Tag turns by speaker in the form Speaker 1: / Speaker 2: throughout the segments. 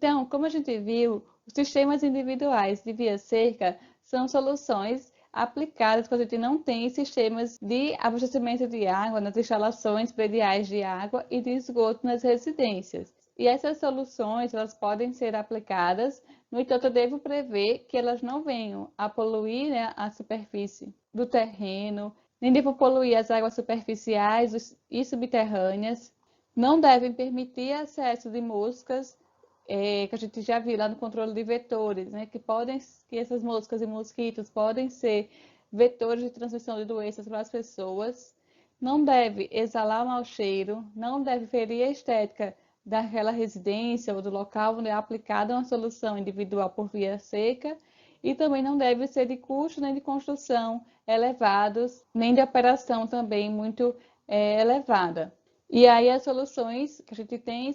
Speaker 1: Então, como a gente viu, os sistemas individuais de via-cerca são soluções aplicadas quando a gente não tem sistemas de abastecimento de água nas instalações prediais de água e de esgoto nas residências. E essas soluções, elas podem ser aplicadas, no entanto, eu devo prever que elas não venham a poluir, né, a superfície do terreno, nem devo poluir as águas superficiais e subterrâneas, não devem permitir acesso de moscas, que a gente já viu lá no controle de vetores, né, que essas moscas e mosquitos podem ser vetores de transmissão de doenças para as pessoas. Não deve exalar mau cheiro, não deve ferir a estética daquela residência ou do local onde é aplicada uma solução individual por via seca, e também não deve ser de custo nem de construção elevados, nem de operação também muito elevada. E aí as soluções que a gente tem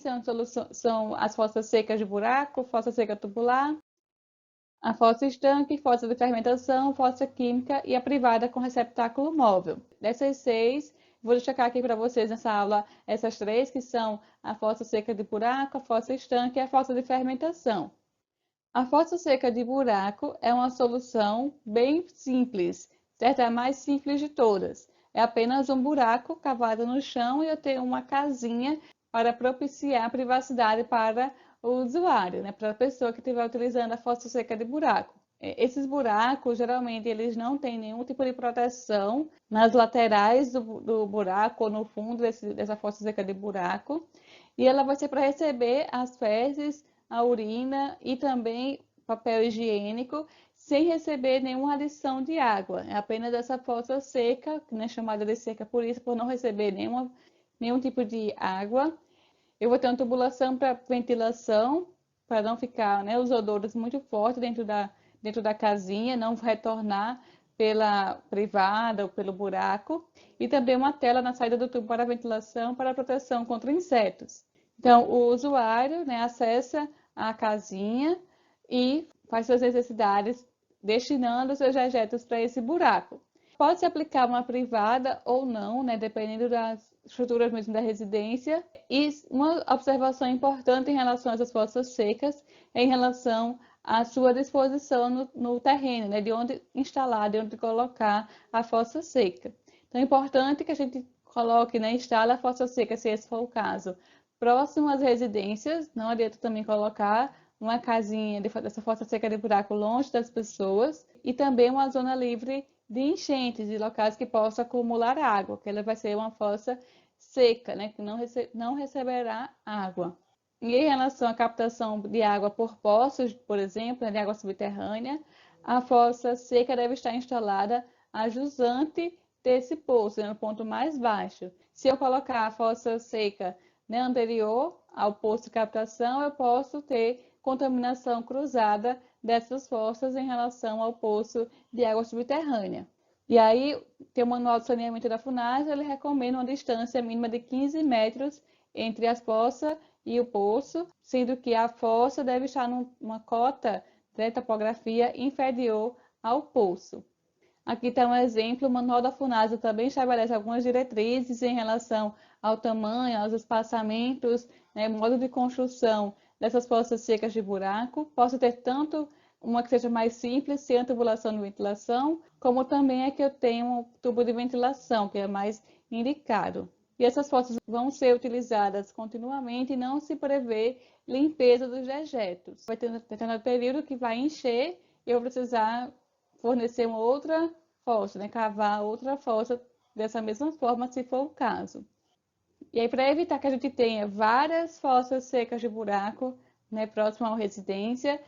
Speaker 1: são as fossas secas de buraco, fossa seca tubular, a fossa estanque, fossa de fermentação, fossa química e a privada com receptáculo móvel. Dessas 6, vou destacar aqui para vocês nessa aula essas 3, que são a fossa seca de buraco, a fossa estanque e a fossa de fermentação. A fossa seca de buraco é uma solução bem simples, certo? É a mais simples de todas. É apenas um buraco cavado no chão e eu tenho uma casinha para propiciar privacidade para o usuário, né? Para a pessoa que estiver utilizando a fossa seca de buraco. Esses buracos, geralmente, eles não têm nenhum tipo de proteção nas laterais do buraco ou no fundo dessa fossa seca de buraco. E ela vai ser para receber as fezes, a urina e também papel higiênico, sem receber nenhuma adição de água. É apenas essa fossa seca, né, chamada de seca por isso, por não receber nenhum tipo de água. Eu vou ter uma tubulação para ventilação, para não ficar, né, os odores muito fortes dentro da casinha, não retornar pela privada ou pelo buraco. E também uma tela na saída do tubo para ventilação, para proteção contra insetos. Então, o usuário, né, acessa a casinha e faz suas necessidades destinando seus dejetos para esse buraco. Pode-se aplicar uma privada ou não, né, dependendo das estruturas mesmo da residência. E uma observação importante em relação a essas fossas secas é em relação à sua disposição no terreno, né, de onde instalar, de onde colocar a fossa seca. Então, é importante que a gente coloque, né, instale a fossa seca, se esse for o caso, próximo às residências. Não adianta também colocar uma casinha dessa fossa seca de buraco longe das pessoas, e também uma zona livre de enchentes, de locais que possam acumular água, que ela vai ser uma fossa seca, né, que não receberá água. E em relação à captação de água por poços, por exemplo, né, de água subterrânea, a fossa seca deve estar instalada a jusante desse poço, né, no ponto mais baixo. Se eu colocar a fossa seca, né, anterior ao poço de captação, eu posso ter contaminação cruzada dessas fossas em relação ao poço de água subterrânea. E aí, tem o manual de saneamento da FUNASA, ele recomenda uma distância mínima de 15 metros entre as fossas e o poço, sendo que a fossa deve estar numa cota de topografia inferior ao poço. Aqui está um exemplo, o manual da FUNASA também estabelece algumas diretrizes em relação ao tamanho, aos espaçamentos, né, modo de construção dessas fossas secas de buraco. Posso ter tanto uma que seja mais simples, sem tubulação de ventilação, como também é que eu tenho um tubo de ventilação, que é mais indicado. E essas fossas vão ser utilizadas continuamente e não se prevê limpeza dos dejetos. Vai ter determinado período que vai encher e eu vou precisar fornecer uma outra fossa, né? Cavar outra fossa dessa mesma forma, se for o caso. E aí, para evitar que a gente tenha várias fossas secas de buraco, né, próximo à residência,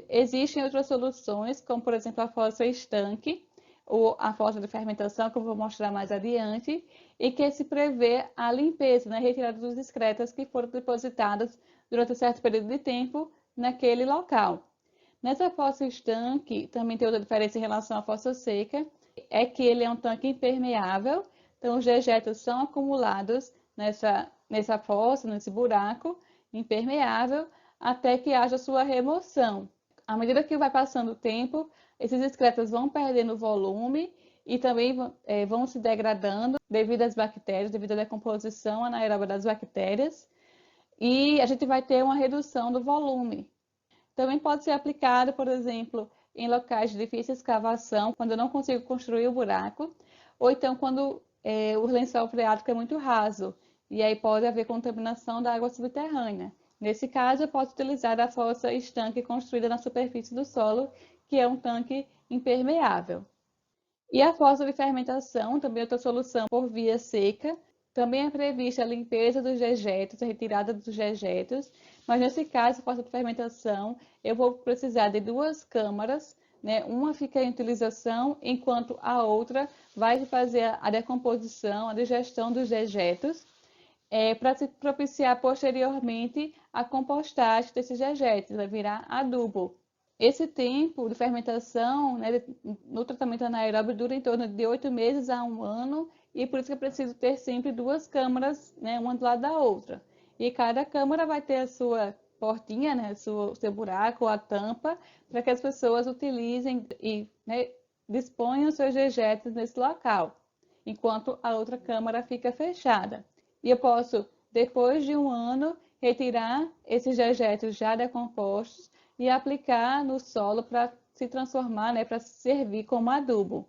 Speaker 1: existem outras soluções, como por exemplo a fossa estanque, ou a fossa de fermentação, que eu vou mostrar mais adiante, e que se prevê a limpeza, né, retirada dos excretas que foram depositadas durante um certo período de tempo naquele local. Nessa fossa estanque, também tem outra diferença em relação à fossa seca, é que ele é um tanque impermeável, então os dejetos são acumulados nessa fossa, nesse buraco impermeável, até que haja sua remoção. À medida que vai passando o tempo, esses excretas vão perdendo volume e também vão se degradando devido às bactérias, devido à decomposição anaeróbica das bactérias. e a gente vai ter uma redução do volume. Também pode ser aplicado, por exemplo, em locais de difícil escavação, quando eu não consigo construir o buraco, ou então quando o lençol freático é muito raso, e aí pode haver contaminação da água subterrânea. Nesse caso, eu posso utilizar a fossa estanque construída na superfície do solo, que é um tanque impermeável. E a fossa de fermentação, também outra solução por via seca, também é prevista a limpeza dos dejetos, a retirada dos dejetos, mas nesse caso, a fossa de fermentação, eu vou precisar de duas câmaras, né? Uma fica em utilização, enquanto a outra vai fazer a decomposição, a digestão dos dejetos, para se propiciar posteriormente a compostagem desses dejetos, vai virar adubo. Esse tempo de fermentação, né, no tratamento anaeróbio dura em torno de 8 meses a 1 ano, e por isso que é preciso ter sempre duas câmaras, né, uma do lado da outra. E cada câmara vai ter a sua portinha, né, o seu buraco, a tampa, para que as pessoas utilizem e, né, disponham seus dejetos nesse local, enquanto a outra câmara fica fechada. E eu posso, depois de 1 ano, retirar esses dejetos já decompostos e aplicar no solo para se transformar, né, para servir como adubo.